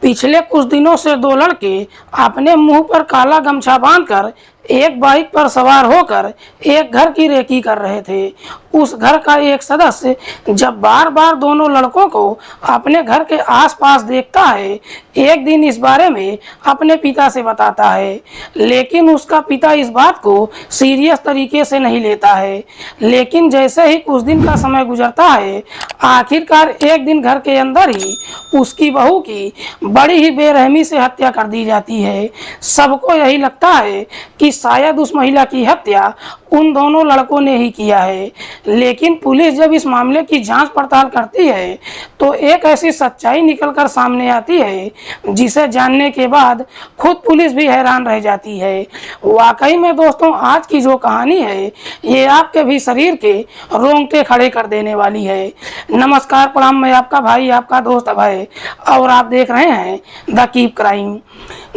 पिछले कुछ दिनों से दो लड़के अपने मुंह पर काला गमछा बांधकर एक बाइक पर सवार होकर एक घर की रेकी कर रहे थे। उस घर का एक सदस्य जब बार बार दोनों लड़कों को अपने घर के आसपास देखता है, एक दिन इस बारे में अपने पिता से बताता है, लेकिन उसका पिता इस बात को सीरियस तरीके से नहीं लेता है। लेकिन जैसे ही कुछ दिन का समय गुजरता है, आखिरकार एक दिन घर के अंदर ही उसकी बहू की बड़ी ही बेरहमी से हत्या कर दी जाती है। सबको यही लगता है कि शायद उस महिला की हत्या उन दोनों लड़कों ने ही किया है। लेकिन पुलिस जब इस मामले की जांच पड़ताल करती है तो एक ऐसी सच्चाई निकलकर सामने आती है जिसे जानने के बाद खुद पुलिस भी हैरान रह जाती है। वाकई में दोस्तों, आज की जो कहानी है ये आपके भी शरीर के रोंगटे खड़े कर देने वाली है। नमस्कार, प्रणाम, मैं आपका भाई, आपका दोस्त अभय, और आप देख रहे हैं द कीप क्राइम।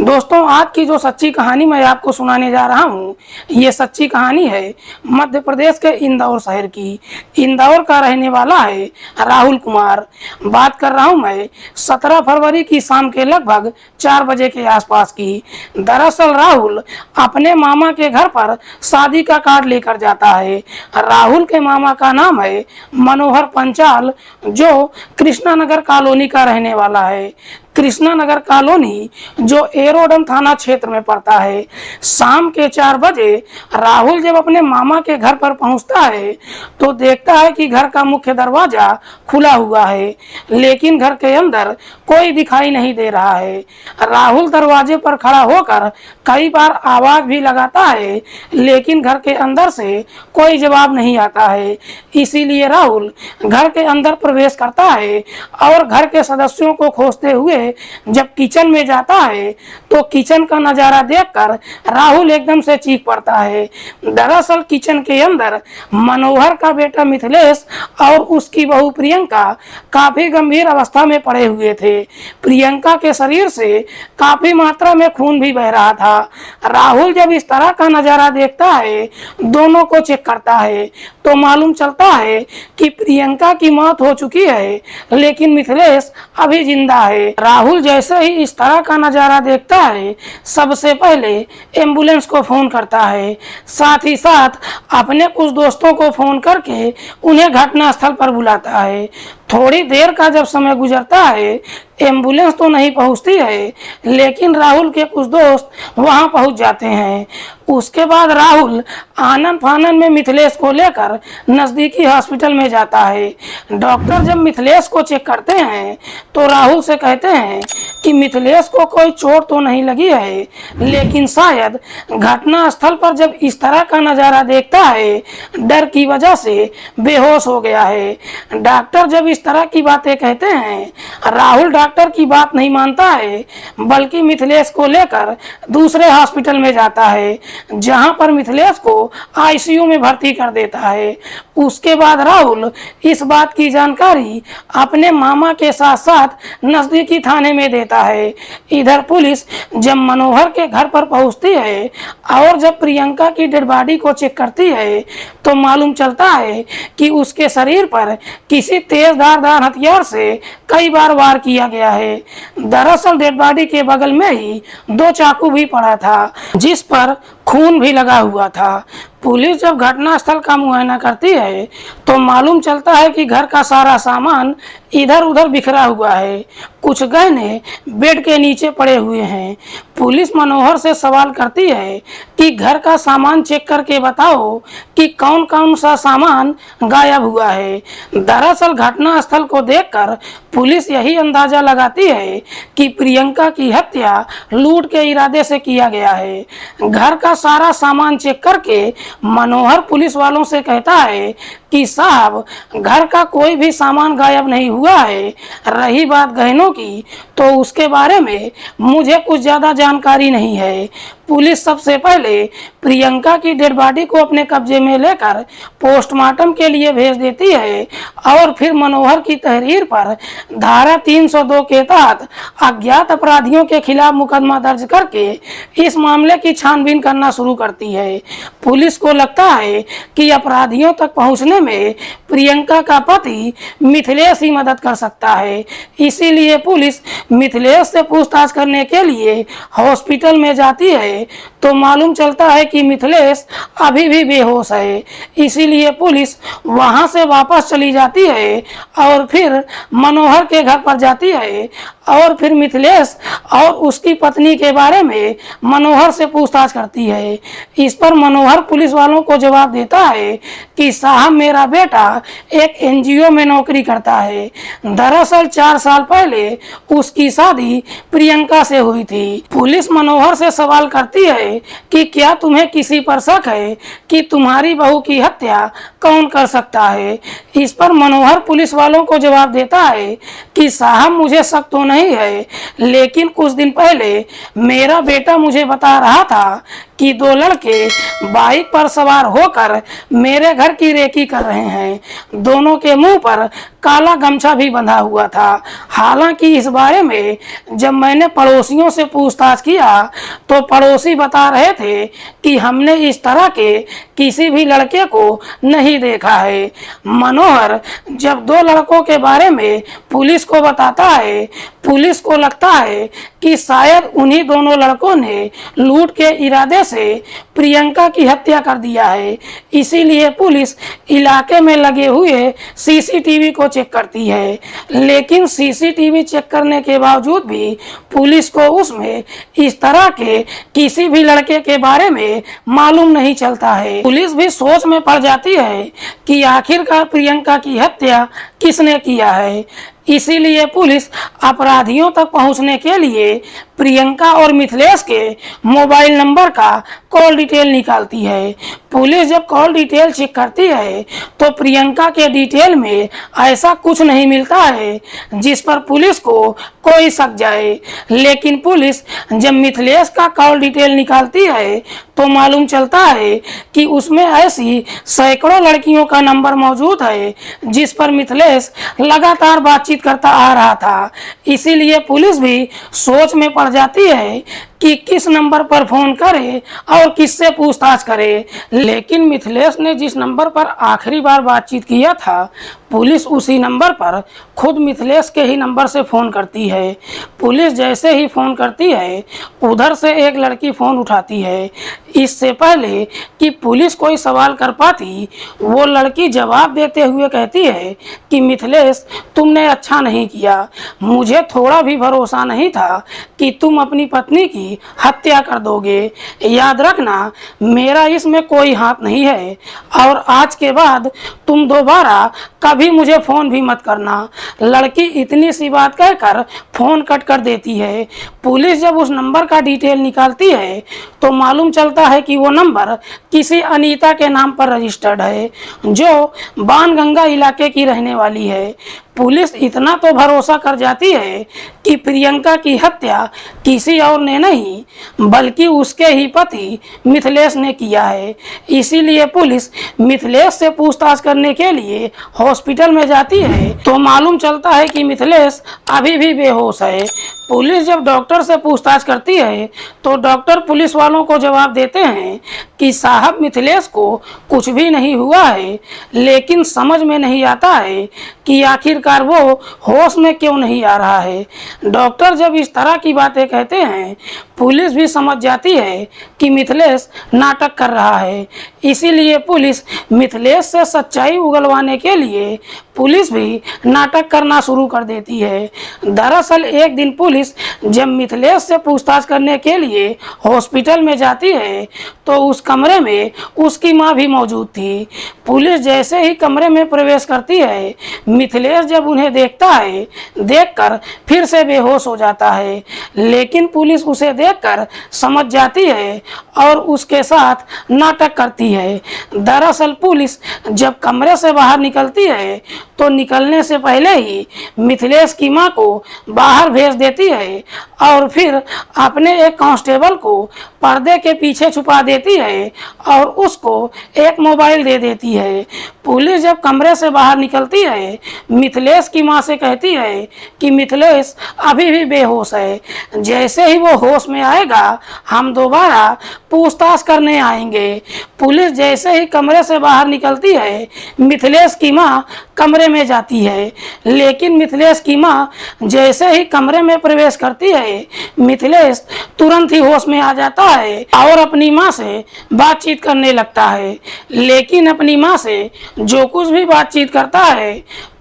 दोस्तों, आज की जो सच्ची कहानी मैं आपको सुनाने जा रहा हूँ, ये सच्ची कहानी है मध्य प्रदेश के इंदौर शहर की। इंदौर का रहने वाला है राहुल कुमार। बात कर रहा हूँ मैं 17 फरवरी की शाम के लगभग 4 बजे के आसपास की। दरअसल राहुल अपने मामा के घर पर शादी का कार्ड लेकर जाता है। राहुल के मामा का नाम है मनोहर पंचाल, जो कृष्णानगर कॉलोनी का रहने वाला है। कृष्णानगर कॉलोनी जो एरोडम थाना क्षेत्र में पड़ता है। शाम के 4 बजे राहुल जब अपने मामा के घर पर पहुंचता है तो देखता है कि घर का मुख्य दरवाजा खुला हुआ है, लेकिन घर के अंदर कोई दिखाई नहीं दे रहा है। राहुल दरवाजे पर खड़ा होकर कई बार आवाज भी लगाता है, लेकिन घर के अंदर से कोई जवाब नहीं आता है। इसीलिए राहुल घर के अंदर प्रवेश करता है और घर के सदस्यों को खोजते हुए जब किचन में जाता है तो किचन का नजारा देखकर राहुल एकदम से चीख पड़ता है। दरअसल किचन के अंदर मनोहर का बेटा मिथिलेश और उसकी बहू प्रियंका काफी गंभीर अवस्था में पड़े हुए थे। प्रियंका के शरीर से काफी मात्रा में खून भी बह रहा था। राहुल जब इस तरह का नजारा देखता है, दोनों को चेक करता है तो मालूम चलता है कि प्रियंका की मौत हो चुकी है, लेकिन मिथिलेश अभी जिंदा है। राहुल जैसे ही इस तरह का नजारा देखता है, सबसे पहले एम्बुलेंस को फोन करता है। साथ ही साथ अपने कुछ दोस्तों को फोन करके उन्हें घटनास्थल पर बुलाता है। थोड़ी देर का जब समय गुजरता है, एम्बुलेंस तो नहीं पहुंचती है, लेकिन राहुल के कुछ दोस्त वहां पहुंच जाते हैं। उसके बाद राहुल आनन फानन में मिथिलेश को लेकर नजदीकी हॉस्पिटल में जाता है। डॉक्टर जब मिथिलेश को चेक करते हैं तो राहुल से कहते हैं कि मिथिलेश को कोई चोट तो नहीं लगी है, लेकिन शायद घटना स्थल पर जब इस तरह का नजारा देखता है, डर की वजह से बेहोश हो गया है। डॉक्टर जब इस तरह की बातें कहते हैं, राहुल डॉक्टर की बात नहीं मानता है, बल्कि मिथिलेश को लेकर दूसरे हॉस्पिटल में जाता है, जहां पर मिथिलेश को आईसीयू में भर्ती कर देता है। उसके बाद राहुल इस बात की जानकारी अपने मामा के साथ साथ नजदीकी थाने में देता है। इधर पुलिस जब मनोहर के घर पर पहुंचती है और जब प्रियंका की डेड बॉडी को चेक करती है तो मालूम चलता है कि उसके शरीर पर किसी तेज धारदार हथियार से कई बार वार किया गया है। दरअसल डेड बॉडी के बगल में ही 2 चाकू भी पड़ा था, जिस पर खून भी लगा हुआ था। पुलिस जब घटनास्थल का मुआयना करती है तो मालूम चलता है कि घर का सारा सामान इधर उधर बिखरा हुआ है। कुछ गहने बेड के नीचे पड़े हुए हैं। पुलिस मनोहर से सवाल करती है कि घर का सामान चेक करके बताओ कि कौन कौन सा सामान गायब हुआ है। दरअसल घटनास्थल को देखकर पुलिस यही अंदाजा लगाती है कि प्रियंका की हत्या लूट के इरादे से किया गया है। घर का सारा सामान चेक करके मनोहर पुलिस वालों से कहता है कि साहब, घर का कोई भी सामान गायब नहीं हुआ है। रही बात गहनों की, तो उसके बारे में मुझे कुछ ज्यादा जानकारी नहीं है। पुलिस सबसे पहले प्रियंका की डेड बॉडी को अपने कब्जे में लेकर पोस्टमार्टम के लिए भेज देती है और फिर मनोहर की तहरीर पर धारा 302 के तहत अज्ञात अपराधियों के खिलाफ मुकदमा दर्ज करके इस मामले की छानबीन करना शुरू करती है। पुलिस को लगता है कि अपराधियों तक पहुंचने में प्रियंका का पति मिथिलेश ही मदद कर सकता है। इसीलिए पुलिस मिथिलेश से पूछताछ करने के लिए हॉस्पिटल में जाती है तो मालूम चलता है कि मिथिलेश अभी भी बेहोश है। इसीलिए पुलिस वहां से वापस चली जाती है और फिर मनोहर के घर पर जाती है और फिर मिथिलेश और उसकी पत्नी के बारे में मनोहर से पूछताछ करती है। इस पर मनोहर पुलिस वालों को जवाब देता है कि साहब, मेरा बेटा एक एनजीओ में नौकरी करता है। दरअसल 4 साल पहले उसकी शादी प्रियंका से हुई थी। पुलिस मनोहर से सवाल करती है कि क्या तुम्हें किसी पर शक है कि तुम्हारी बहू की हत्या कौन कर सकता है। इस पर मनोहर पुलिस वालों को जवाब देता है कि साहब, मुझे शक तो नहीं है, लेकिन कुछ दिन पहले मेरा बेटा मुझे बता रहा था कि 2 लड़के बाइक पर सवार होकर मेरे घर की रेकी कर रहे हैं। दोनों के मुंह पर काला गमछा भी बंधा हुआ था। हालांकि इस बारे में जब मैंने पड़ोसियों से पूछताछ किया तो पड़ोसी बता रहे थे कि हमने इस तरह के किसी भी लड़के को नहीं देखा है। मनोहर जब 2 लड़कों के बारे में पुलिस को बताता है, पुलिस को लगता है कि शायद उन्हीं दोनों लड़कों ने लूट के इरादे से प्रियंका की हत्या कर दिया है। इसीलिए पुलिस इलाके में लगे हुए सीसीटीवी को चेक करती है, लेकिन सीसीटीवी चेक करने के बावजूद भी पुलिस को उसमें इस तरह के किसी भी लड़के के बारे में मालूम नहीं चलता है। पुलिस भी सोच में पड़ जाती है कि आखिरकार प्रियंका की हत्या किसने किया है। इसीलिए पुलिस अपराधियों तक पहुंचने के लिए प्रियंका और मिथिलेश के मोबाइल नंबर का कॉल डिटेल निकालती है। पुलिस जब कॉल डिटेल चेक करती है तो प्रियंका के डिटेल में ऐसा कुछ नहीं मिलता है जिस पर पुलिस को कोई शक जाए, लेकिन पुलिस जब मिथिलेश का कॉल डिटेल निकालती है तो मालूम चलता है कि उसमें ऐसी सैकड़ों लड़कियों का नंबर मौजूद है जिस पर मिथिलेश लगातार बातचीत करता आ रहा था। इसीलिए पुलिस भी सोच में पड़ जाती है कि किस नंबर पर फोन करे और किससे पूछताछ करे। लेकिन मिथिलेश ने जिस नंबर पर आखिरी बार बातचीत किया था, पुलिस उसी नंबर पर खुद मिथिलेश के ही नंबर से फोन करती है। पुलिस जैसे ही फोन करती है, उधर से एक लड़की फोन उठाती है। इससे पहले कि पुलिस कोई सवाल कर पाती, वो लड़की जवाब देते हुए कहती है कि मिथिलेश, तुमने अच्छा नहीं किया। मुझे थोड़ा भी भरोसा नहीं था कि तुम अपनी पत्नी की हत्या कर दोगे। याद रखना, मेरा इसमें कोई हाथ नहीं है और आज के बाद तुम दोबारा कभी मुझे फोन भी मत करना। लड़की इतनी सी बात कहकर फोन कट कर देती है। पुलिस जब उस नंबर का डिटेल निकालती है तो मालूम चलता है कि वो नंबर किसी अनीता के नाम पर रजिस्टर्ड है, जो बाणगंगा इलाके की रहने वाली है। पुलिस इतना तो भरोसा कर जाती है कि प्रियंका की हत्या किसी और ने नहीं बल्कि उसके ही पति मिथिलेश ने किया है। इसीलिए पुलिस मिथिलेश से पूछताछ करने के लिए हॉस्पिटल में जाती है तो मालूम चलता है कि मिथिलेश अभी भी बेहोश है। पुलिस जब डॉक्टर से पूछताछ करती है तो डॉक्टर पुलिस वालों को जवाब देते हैं कि साहब, मिथिलेश को कुछ भी नहीं हुआ है, लेकिन समझ में नहीं आता है कि आखिरकार वो होश में क्यों नहीं आ रहा है। डॉक्टर जब इस तरह की बातें कहते हैं, पुलिस भी समझ जाती है कि मिथिलेश नाटक कर रहा है। इसीलिए पुलिस मिथिलेश से सच्चाई उगलवाने के लिए पुलिस भी नाटक करना शुरू कर देती है। दरअसल एक दिन पुलिस जब मिथिलेश से पूछताछ करने के लिए हॉस्पिटल में जाती है तो उस कमरे में उसकी मां भी मौजूद थी। पुलिस जैसे ही कमरे में प्रवेश करती है, मिथिलेश जब उन्हें देखता है, देखकर फिर से बेहोश हो जाता है, लेकिन पुलिस उसे देखकर समझ जाती है और उसके साथ नाटक करती है। दरअसल पुलिस जब कमरे से बाहर निकलती है तो निकलने से पहले ही मिथिलेश की मां को बाहर भेज देती है और फिर अपने एक कांस्टेबल को पर्दे के पीछे छुपा देती है और उसको एक मोबाइल दे देती है। पुलिस जब कमरे से बाहर निकलती है, मिथिलेश की मां से कहती है कि मिथिलेश अभी भी बेहोश है, जैसे ही वो होश में आएगा हम दोबारा पूछताछ करने आएंगे। पुलिस जैसे ही कमरे से बाहर निकलती है, मिथिलेश की मां कमरे में जाती है, लेकिन मिथिलेश की मां जैसे ही कमरे में प्रवेश करती है, मिथिलेश तुरंत ही होश में आ जाता है और अपनी मां से बातचीत करने लगता है। लेकिन अपनी मां से जो कुछ भी बातचीत करता है,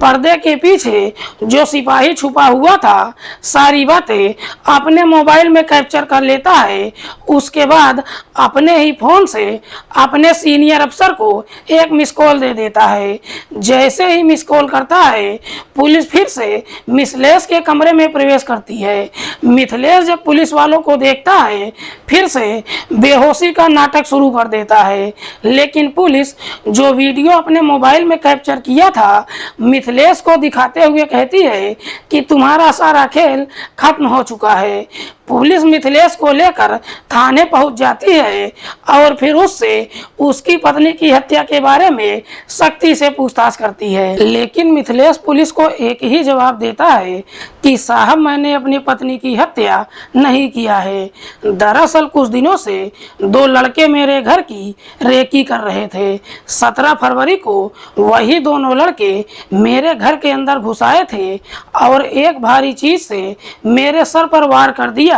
पर्दे के पीछे जो सिपाही छुपा हुआ था, सारी बातें अपने मोबाइल में कैप्चर कर लेता है। उसके बाद अपने ही फोन से अपने सीनियर अफसर को एक मिस कॉल दे देता है। जैसे ही मिस कॉल करता है, पुलिस फिर से मिथिलेश के कमरे में प्रवेश करती है। मिथिलेश जब पुलिस वालों को देखता है, फिर से बेहोशी का नाटक शुरू कर देता है। लेकिन पुलिस जो वीडियो अपने मोबाइल में कैप्चर किया था, मिथिलेश को दिखाते हुए कहती है कि तुम्हारा सारा खेल खत्म हो चुका है। पुलिस मिथिलेश को लेकर थाने पहुंच जाती है और फिर उससे उसकी पत्नी की हत्या के बारे में सख्ती से पूछताछ करती है। लेकिन मिथिलेश पुलिस को एक ही जवाब देता है कि साहब, मैंने अपनी पत्नी की हत्या नहीं किया है। दरअसल कुछ दिनों से दो लड़के मेरे घर की रेकी कर रहे थे। 17 फरवरी को वही दोनों लड़के मेरे घर के अंदर घुस आए थे और एक भारी चीज से मेरे सर पर वार कर दिया,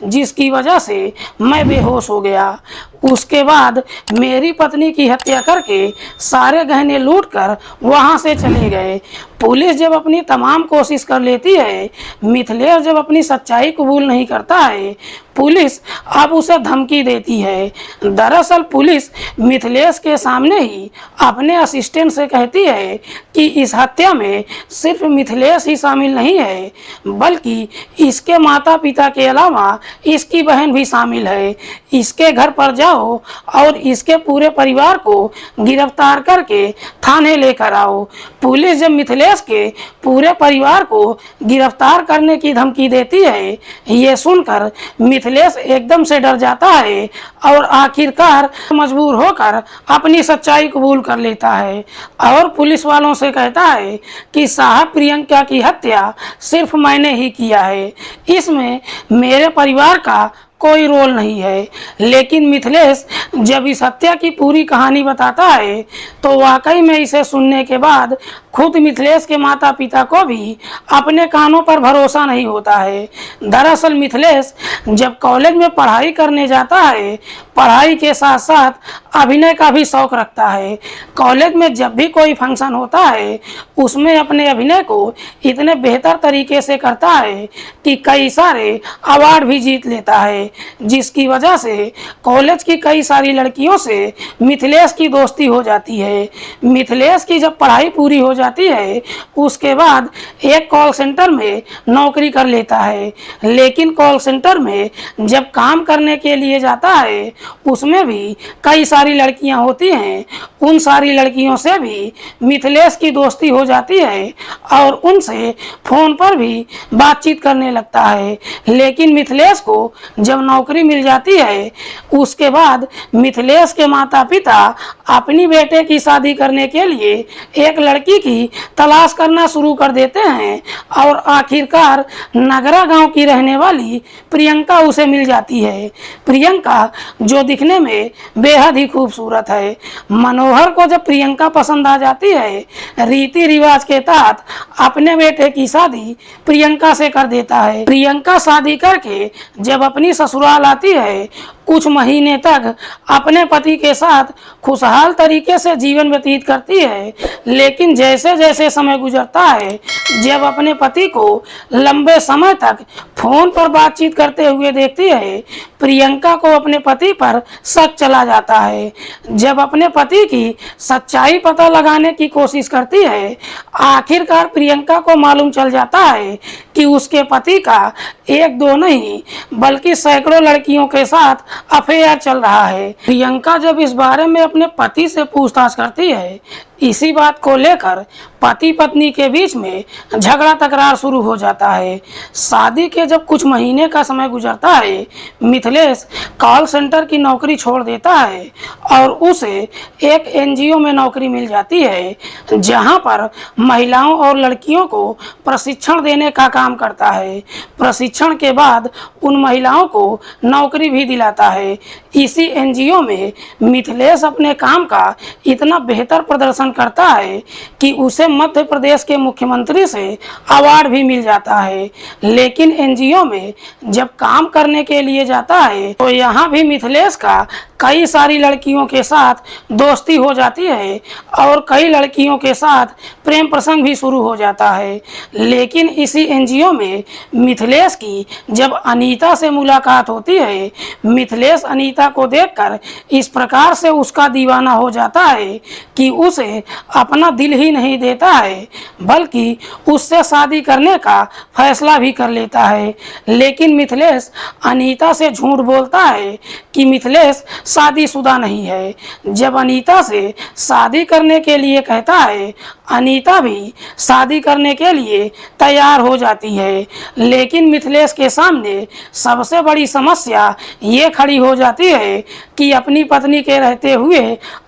जिसकी वजह से मैं बेहोश हो गया। उसके बाद मेरी पत्नी की हत्या करके सारे गहने लूटकर वहां से चले गए। पुलिस जब अपनी तमाम कोशिश कर लेती है, मिथिलेश जब अपनी सच्चाई कबूल नहीं करता है, पुलिस अब उसे धमकी देती है। दरअसल पुलिस मिथिलेश के सामने ही अपने असिस्टेंट से कहती है कि इस हत्या में सिर्फ मिथिलेश ही शामिल नहीं है, बल्कि इसके माता पिता के अलावा इसकी बहन भी शामिल है। इसके घर पर जाओ और इसके पूरे परिवार को गिरफ्तार करके थाने लेकर आओ। पुलिस जब मिथिलेश के पूरे परिवार को गिरफ्तार करने की धमकी देती है, ये सुनकर मिथिलेश एकदम से डर जाता है और आखिरकार मजबूर होकर अपनी सच्चाई कबूल कर लेता है और पुलिस वालों से कहता है कि साहब, प्रियंका की हत्या सिर्फ मैंने ही किया है, इसमें मेरे परिवार का कोई रोल नहीं है। लेकिन मिथिलेश जब इस हत्या की पूरी कहानी बताता है, तो वाकई में इसे सुनने के बाद खुद मिथिलेश के माता पिता को भी अपने कानों पर भरोसा नहीं होता है। दरअसल मिथिलेश जब कॉलेज में पढ़ाई करने जाता है, पढ़ाई के साथ साथ अभिनय का भी शौक रखता है। कॉलेज में जब भी कोई फंक्शन होता है, उसमें अपने अभिनय को इतने बेहतर तरीके से करता है कि कई सारे अवार्ड भी जीत लेता है, जिसकी वजह से कॉलेज की कई सारी लड़कियों से मिथिलेश की दोस्ती हो जाती है। मिथिलेश की जब पढ़ाई पूरी हो जाती है, उसके बाद एक कॉल सेंटर में नौकरी कर लेता है। लेकिन कॉल सेंटर में जब काम करने के लिए जाता है, उसमें भी कई सारी लड़कियां होती हैं। उन सारी लड़कियों से भी मिथिलेश की दोस्ती हो जाती है और उनसे फोन पर भी बातचीत करने लगता है। लेकिन मिथिलेश को जब नौकरी मिल जाती है, उसके बाद मिथिलेश के माता पिता अपनी बेटे की शादी करने के लिए एक लड़की की तलाश करना शुरू कर देते हैं और आखिरकार नगरा गांव की रहने वाली प्रियंका उसे मिल जाती है। प्रियंका जो दिखने में बेहद ही खूबसूरत है। मनोहर को जब प्रियंका पसंद आ जाती है, रीति रिवाज के तहत अपने बेटे की शादी प्रियंका से कर देता है। प्रियंका शादी करके जब अपनी ससुराल आती है, कुछ महीने तक अपने पति के साथ खुशहाल तरीके से जीवन व्यतीत करती है। लेकिन जैसे जैसे समय गुजरता है, जब अपने पति को लंबे समय तक फोन पर बातचीत करते हुए देखती है, प्रियंका को अपने पति पर शक चला जाता है। जब अपने पति की सच्चाई पता लगाने की कोशिश करती है, आखिरकार प्रियंका को मालूम चल जाता है कि उसके पति का एक दो नहीं बल्कि सैकड़ों लड़कियों के साथ अफेयर चल रहा है। प्रियंका जब इस बारे में अपने पति से पूछताछ करती है, इसी बात को लेकर पति पत्नी के बीच में झगड़ा तकरार शुरू हो जाता है। शादी के जब कुछ महीने का समय गुजरता है, मिथिलेश कॉल सेंटर की नौकरी छोड़ देता है और उसे एक एनजीओ में नौकरी मिल जाती है, जहां पर महिलाओं और लड़कियों को प्रशिक्षण देने का काम करता है। प्रशिक्षण के बाद उन महिलाओं को नौकरी भी दिलाता है। इसी एनजीओ में मिथिलेश अपने काम का इतना बेहतर प्रदर्शन करता है कि उसे मध्य प्रदेश के मुख्यमंत्री से अवार्ड भी मिल जाता है। लेकिन एनजीओ में जब काम करने के लिए जाता है तो यहाँ भी मिथिलेश का कई सारी लड़कियों के साथ दोस्ती हो जाती है और कई लड़कियों के साथ प्रेम प्रसंग भी शुरू हो जाता है। लेकिन इसी एनजीओ में मिथिलेश की जब अनीता से मुलाकात होती है, मिथिलेश अनीता को देखकर इस प्रकार से उसका दीवाना हो जाता है कि उसे अपना दिल ही नहीं देता है, बल्कि उससे शादी करने का फैसला भी कर लेता है। लेकिन मिथिलेश अनीता से झूठ बोलता है कि मिथिलेश शादीशुदा नहीं है। जब अनीता से शादी करने के लिए कहता है, अनीता भी शादी करने के लिए तैयार हो जाती है। लेकिन मिथिलेश के सामने सबसे बड़ी समस्या ये खड़ी हो जाती है कि अपनी पत्नी के रहते हुए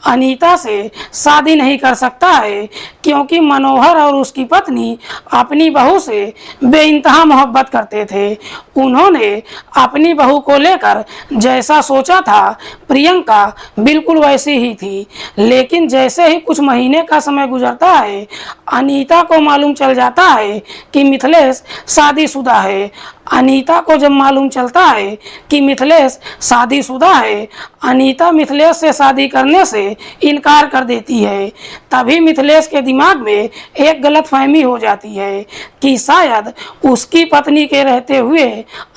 अनीता से शादी नहीं कर सकता है, क्योंकि मनोहर और उसकी पत्नी अपनी बहू से बेइंतहा मोहब्बत करते थे। उन्होंने अपनी बहू को लेकर जैसा सोचा था, प्रियंका बिल्कुल वैसी ही थी। लेकिन जैसे ही कुछ महीने का समय गुजरता है, अनीता को मालूम चल जाता है कि मिथिलेश शादीशुदा है। अनीता को जब मालूम चलता है कि मिथिलेश शादीशुदा है, अनीता मिथिलेश से शादी करने से इनकार कर देती है। तभी मिथिलेश के दिमाग में एक गलतफहमी हो जाती है कि शायद उसकी पत्नी के रहते हुए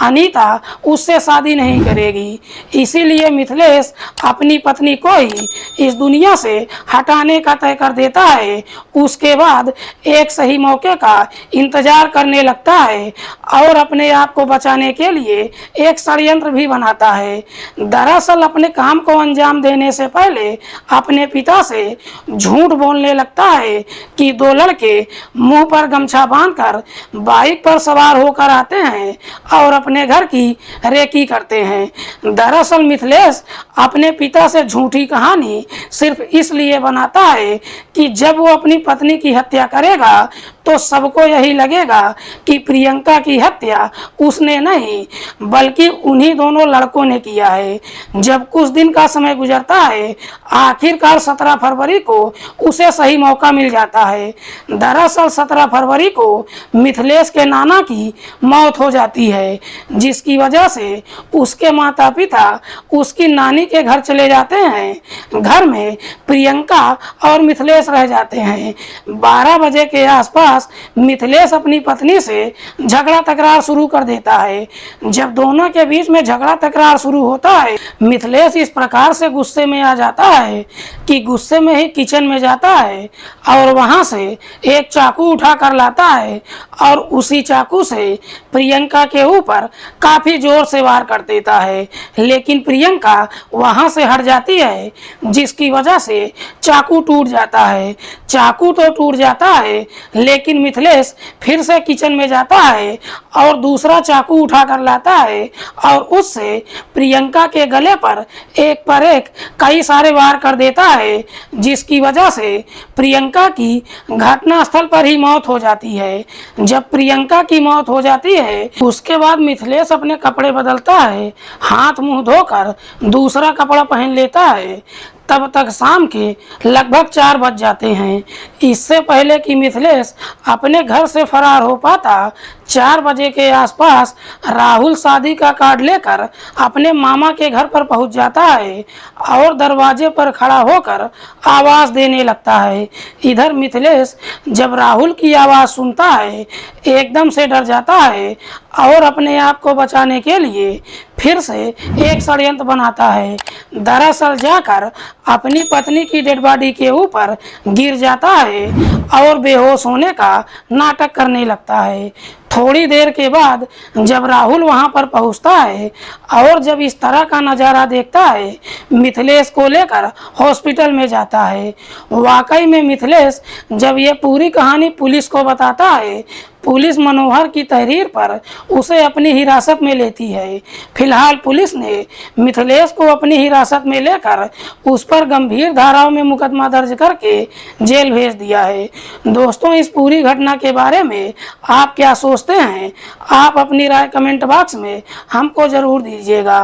अनीता उससे शादी नहीं करेगी। इसीलिए मिथिलेश अपनी पत्नी को ही इस दुनिया से हटाने का तय कर देता है। उसके बाद एक सही मौके का इंतजार करने लगता है और अपने आप को बचाने के लिए एक षड्यंत्र भी बनाता है। दरअसल अपने काम को अंजाम देने से पहले अपने पिता से झूठ बोलने लगता है कि दो लड़के मुंह पर गमछा बांधकर बाइक पर सवार होकर आते हैं और अपने घर की रेकी करते हैं। दरअसल मिथिलेश अपने पिता से झूठी कहानी सिर्फ इसलिए बनाता है कि जब वो अपनी पत्नी की हत्या करेगा तो सबको यही लगेगा कि प्रियंका की हत्या उसने नहीं, बल्कि उन्हीं दोनों लड़कों ने किया है। जब कुछ दिन का समय गुजरता है, आखिरकार 17 फरवरी को उसे सही मौका मिल जाता है। दरअसल 17 फरवरी को मिथिलेश के नाना की मौत हो जाती है, जिसकी वजह से उसके माता पिता उसकी नानी के घर चले जाते हैं। घर में प्रियंका और मिथिलेश रह जाते हैं। 12 बजे के आसपास मिथिलेश अपनी पत्नी से झगड़ा तकरार शुरू कर देता है। जब दोनों के बीच में झगड़ा तकरार शुरू होता है, मिथिलेश इस प्रकार से गुस्से में आ जाता है कि गुस्से में ही किचन में जाता है और वहां से एक चाकू उठा कर लाता है और उसी चाकू से प्रियंका के ऊपर काफी जोर से वार कर देता है। लेकिन प्रियंका वहां से हट जाती है, जिसकी वजह से चाकू टूट जाता है। चाकू तो टूट जाता है, लेकिन मिथिलेश फिर से किचन में जाता है और दूसरा चाकू उठा कर लाता है और उससे प्रियंका के गले पर एक कई सारे वार कर देता है, जिसकी वजह से प्रियंका की घटनास्थल पर ही मौत हो जाती है। जब प्रियंका की मौत हो जाती है, उसके बाद मिथिलेश अपने कपड़े बदलता है, हाथ मुंह धोकर दूसरा कपड़ा पहन लेता है। तब तक शाम के लगभग 4 बज जाते हैं। इससे पहले कि मिथिलेश अपने घर से फरार हो पाता, 4 बजे के आसपास राहुल शादी का कार्ड लेकर अपने मामा के घर पर पहुंच जाता है और दरवाजे पर खड़ा होकर आवाज देने लगता है। इधर मिथिलेश जब राहुल की आवाज सुनता है, एकदम से डर जाता है और अपने आप को बचाने के लिए फिर से एक षड्यंत्र बनाता है। दरअसल जाकर अपनी पत्नी की डेड बॉडी के ऊपर गिर जाता है और बेहोश होने का नाटक करने लगता है। थोड़ी देर के बाद जब राहुल वहां पर पहुंचता है और जब इस तरह का नज़ारा देखता है, मिथिलेश को लेकर हॉस्पिटल में जाता है। वाकई में मिथिलेश जब ये पूरी कहानी पुलिस को बताता है, पुलिस मनोहर की तहरीर पर उसे अपनी हिरासत में लेती है। फिलहाल पुलिस ने मिथिलेश को अपनी हिरासत में लेकर उस पर गंभीर धाराओं में मुकदमा दर्ज करके जेल भेज दिया है। दोस्तों, इस पूरी घटना के बारे में आप क्या सोचते हैं? आप अपनी राय कमेंट बॉक्स में हमको ज़रूर दीजिएगा।